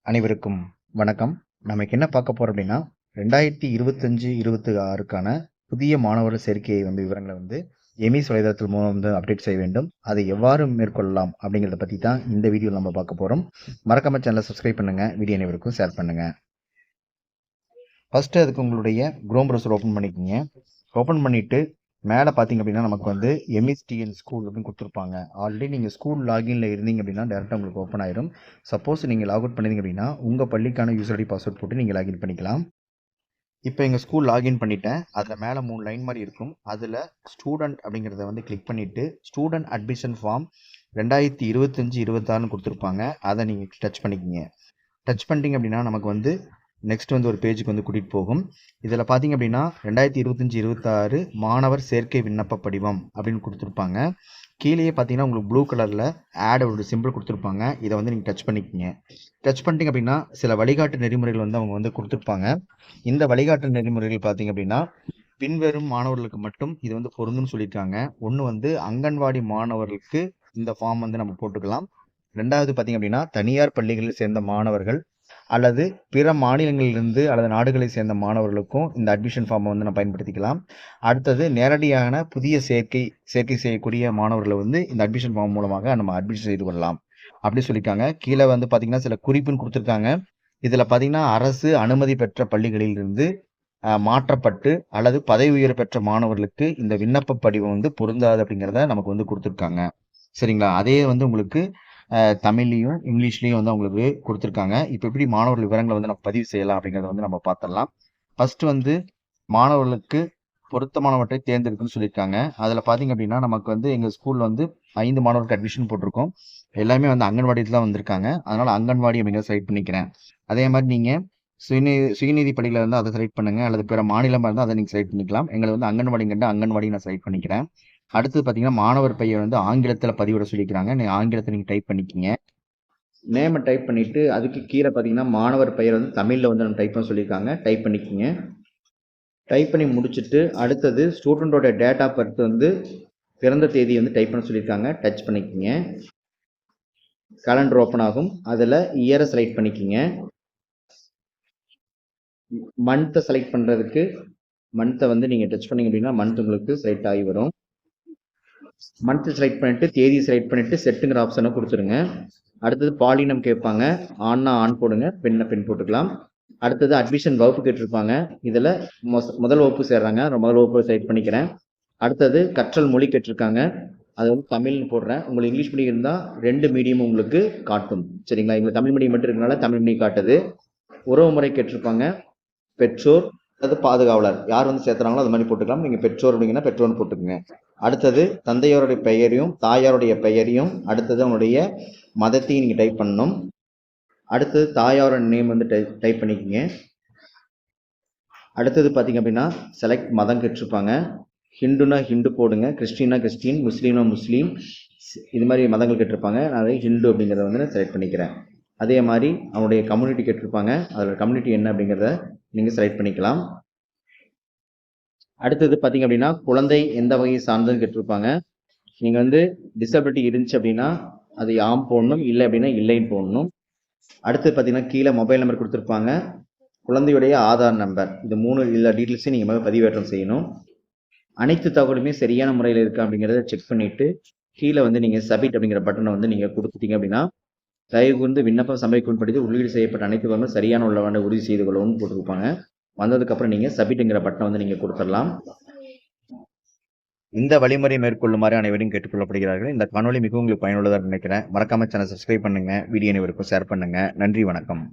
அனைவருக்கும் வணக்கம். நமக்கு என்ன பார்க்க போறோம் அப்படின்னா 2025-26க்கான புதிய மாணவர் சேர்க்கையை விவரங்களை எமிஸ் வலைதளத்தில் மூலம் அப்டேட் செய்ய வேண்டும். அதை எவ்வாறு மேற்கொள்ளலாம் அப்படிங்கிறத பற்றி தான் இந்த வீடியோ நம்ம பார்க்க போகிறோம். மறக்காம சேனலை சப்ஸ்கிரைப் பண்ணுங்க, வீடியோ அனைவருக்கும் ஷேர் பண்ணுங்க. ஃபர்ஸ்ட் அதுக்கு உங்களுடைய குரோம் ப்ரௌசர் ஓப்பன் பண்ணிக்கோங்க. ஓப்பன் பண்ணிட்டு மேலே பார்த்தீங்க அப்படின்னா நமக்கு எம்எஸ்டிஎன் ஸ்கூல் அப்படின்னு கொடுத்துருப்பாங்க. ஆல்ரெடி நீங்கள் ஸ்கூல் லாகின்ல இருந்தீங்க அப்படின்னா டேரெக்டாக உங்களுக்கு ஓப்பன் ஆயிரும். சப்போஸ் நீங்கள் லாக் அவுட் பண்ணிங்க அப்படின்னா உங்கள் பள்ளிக்கான யூசர் ஐடி பாஸ்வேர்ட் போட்டு நீங்கள் லாகின் பண்ணிக்கலாம். இப்போ எங்கள் ஸ்கூல் லாகின் பண்ணிட்டேன். அதில் மேலே 3 லைன் மாதிரி இருக்கும். அதில் ஸ்டூடெண்ட் அப்படிங்கிறத கிளிக் பண்ணிவிட்டு ஸ்டூடெண்ட் அட்மிஷன் ஃபார்ம் 2025-26 கொடுத்துருப்பாங்க. அதை நீங்கள் டச் பண்ணிக்கிங்க. டச் பண்ணிட்டீங்க அப்படின்னா நமக்கு நெக்ஸ்ட் ஒரு பேஜுக்கு கூட்டிகிட்டு போகும். இதில் பார்த்தீங்க அப்படின்னா 2025-26 மாணவர் சேர்க்கை விண்ணப்ப படிவம் அப்படின்னு கொடுத்துருப்பாங்க. கீழேயே பார்த்தீங்கன்னா உங்களுக்கு ப்ளூ கலரில் ஆட் ஒரு சிம்பிள் கொடுத்துருப்பாங்க. இதை நீங்கள் டச் பண்ணிக்கிங்க. டச் பண்ணிட்டீங்க அப்படின்னா சில வழிகாட்டு நெறிமுறைகள் அவங்க கொடுத்துருப்பாங்க. இந்த வழிகாட்டு நெறிமுறைகள் பார்த்தீங்க அப்படின்னா பின்வரும் மாணவர்களுக்கு மட்டும் இது பொருந்தும்னு சொல்லியிருக்காங்க. ஒன்று அங்கன்வாடி மாணவர்களுக்கு இந்த ஃபார்ம் நம்ம போட்டுக்கலாம். ரெண்டாவது பார்த்தீங்க அப்படின்னா தனியார் பள்ளிகளில் சேர்ந்த மாணவர்கள் அல்லது பிற மாநிலங்களிலிருந்து அல்லது நாடுகளை சேர்ந்த மாணவர்களுக்கும் இந்த அட்மிஷன் ஃபார்மை நம்ம பயன்படுத்திக்கலாம். அடுத்தது நேரடியான புதிய சேர்க்கை செய்யக்கூடிய மாணவர்களை இந்த அட்மிஷன் ஃபார்ம் மூலமாக நம்ம அட்மிஷன் செய்து கொள்ளலாம் அப்படி சொல்லியிருக்காங்க. கீழே பார்த்தீங்கன்னா சில குறிப்புன்னு கொடுத்துருக்காங்க. இதில் பார்த்தீங்கன்னா அரசு அனுமதி பெற்ற பள்ளிகளிலிருந்து மாற்றப்பட்டு அல்லது பதவி உயர் பெற்ற மாணவர்களுக்கு இந்த விண்ணப்ப படிவம் பொருந்தாது அப்படிங்கிறத நமக்கு கொடுத்துருக்காங்க. சரிங்களா? அதே உங்களுக்கு தமிழ்லையும் இங்கிலீஷ்லையும் உங்களுக்கு கொடுத்துருக்காங்க. இப்போ எப்படி மாணவர்கள் விவரங்களை நம்ம பதிவு செய்யலாம் அப்படிங்கிறத நம்ம பார்த்துடலாம். ஃபர்ஸ்ட் மாணவர்களுக்கு பொருத்தமானவற்றை தேர்ந்தெடுக்குன்னு சொல்லியிருக்காங்க. அதில் பார்த்தீங்க அப்படின்னா நமக்கு எங்கள் ஸ்கூலில் 5 மாணவர்களுக்கு அட்மிஷன் போட்டிருக்கோம். எல்லாமே அங்கன்வாடியில் தான் வந்திருக்காங்க. அதனால் அங்கன்வாடி அப்படிங்கிறத செலக்ட் பண்ணிக்கிறேன். அதே மாதிரி நீங்கள் சுயநிதி பள்ளியில் இருந்தால் அதை செலக்ட் பண்ணுங்கள், அல்லது பிற மாநிலமாக இருந்தால் அதை நீங்கள் செலக்ட் பண்ணிக்கலாம். எங்களை அங்கன்வாடி நான் செலக்ட் பண்ணிக்கிறேன். அடுத்து பார்த்தீங்கன்னா மாணவர் பெயர் ஆங்கிலத்தில் பதிவிட சொல்லிக்கிறாங்க. நீங்கள் ஆங்கிலத்தை நீங்கள் டைப் பண்ணிக்கிங்க. நேமை டைப் பண்ணிவிட்டு அதுக்கு கீழே பார்த்தீங்கன்னா மாணவர் பெயர் தமிழில் நம்ம டைப் பண்ண சொல்லியிருக்காங்க. டைப் பண்ணிக்கிங்க. டைப் பண்ணி முடிச்சுட்டு அடுத்தது ஸ்டூடெண்டோட டேட் ஆஃப் பர்த் பிறந்த தேதி டைப் பண்ண சொல்லியிருக்காங்க. டச் பண்ணிக்கிங்க. கேலண்டர் ஓப்பன் ஆகும். அதில் இயரை செலக்ட் பண்ணிக்கிங்க. மந்த்தை செலக்ட் பண்ணுறதுக்கு மந்த்தை நீங்கள் டச் பண்ணிங்க அப்படின்னா மந்த் உங்களுக்கு செலக்ட் ஆகி வரும். மந்த் செலக்ட் பண்ணிட்டு தேதி செலக்ட் பண்ணிட்டு செட்டுங்கிற ஆப்ஷனை கொடுத்துருங்க. அடுத்தது பாலினம் கேட்பாங்க. ஆண்னா ஆண் போடுங்க, பெண்ணை பெண் போட்டுக்கலாம். அடுத்தது அட்மிஷன் வகுப்பு கேட்டிருப்பாங்க. இதில் முதல் வகுப்பு சேர்றாங்க. முதல் வகுப்பு செலக்ட் பண்ணிக்கிறேன். அடுத்தது கற்றல் மொழி கேட்டிருக்காங்க. அது தமிழ்னு போடுறேன். உங்களுக்கு இங்கிலீஷ் மீடியம் இருந்தால் 2 மீடியம் உங்களுக்கு காட்டும். சரிங்களா? எங்களுக்கு தமிழ் மீடியம் மட்டும் இருக்கனால தமிழ் மீடியம் காட்டுது. உறவு முறை கேட்டிருப்பாங்க. பெற்றோர் அல்லது பாதுகாவலர் யார் சேர்த்துறாங்களோ அது மாதிரி போட்டுக்கலாம். நீங்கள் பெற்றோர் அப்படிங்கன்னா பெற்றோர்னு போட்டுக்கோங்க. அடுத்தது தந்தையோருடைய பெயரையும் தாயாருடைய பெயரையும் அடுத்தது அவங்களுடைய மதத்தையும் நீங்கள் டைப் பண்ணணும். அடுத்தது தாயாரோட நேம் டைப் பண்ணிக்கோங்க. அடுத்தது பார்த்தீங்க அப்படின்னா செலக்ட் மதம் கேட்டிருப்பாங்க. ஹிந்துனா ஹிந்து போடுங்க, கிறிஸ்டின்னா கிறிஸ்டின், முஸ்லீம்னா முஸ்லீம், இது மாதிரி மதங்கள் கேட்டிருப்பாங்க. நான் ஹிந்து அப்படிங்கிறத செலக்ட் பண்ணிக்கிறேன். அதே மாதிரி அவனுடைய கம்யூனிட்டி கேட்டிருப்பாங்க. அதோட கம்யூனிட்டி என்ன அப்படிங்கிறத நீங்கள் செலக்ட் பண்ணிக்கலாம். அடுத்தது பார்த்தீங்க அப்படின்னா குழந்தை எந்த வகையை சார்ந்ததுன்னு கேட்டிருப்பாங்க. நீங்கள் டிசபிலிட்டி இருந்துச்சு அப்படின்னா அது ஆம் போடணும், இல்லை அப்படின்னா இல்லைன்னு போடணும். அடுத்தது பார்த்தீங்கன்னா கீழே மொபைல் நம்பர் கொடுத்துருப்பாங்க. குழந்தையுடைய ஆதார் நம்பர், இது 3 இல்லை டீட்டெயில்ஸையும் நீங்கள் பதிவேற்றம் செய்யணும். அனைத்து தகவலுமே சரியான முறையில் இருக்கா அப்படிங்கிறத செக் பண்ணிவிட்டு கீழே நீங்கள் சப்மிட் அப்படிங்கிற பட்டனை நீங்கள் கொடுத்துட்டீங்க அப்படின்னா தயவு விண்ணப்பம் சமர்ப்பிக்கப்பட்டு உள்ளீடு செய்யப்பட்ட அனைத்து விவரங்களும் சரியான உள்ளவாண்ட உறுதி செய்து கொள்ளவும் போட்டிருப்பாங்க. வந்ததுக்கப்புறம் நீங்கள் சப்மிட்ங்கிற பட்டனை நீங்கள் கொடுத்துடலாம். இந்த வழிமுறை மேற்கொள்ளுமாறு அனைவரும் கேட்டுக்கொள்ளப்படுகிறார்கள். இந்த காணொலி மிகவும் உங்களுக்கு பயனுள்ளதாக நினைக்கிறேன். மறக்காம சேனல் சப்ஸ்கிரைப் பண்ணுங்க, வீடியோ அனைவருக்கும் ஷேர் பண்ணுங்க. நன்றி, வணக்கம்.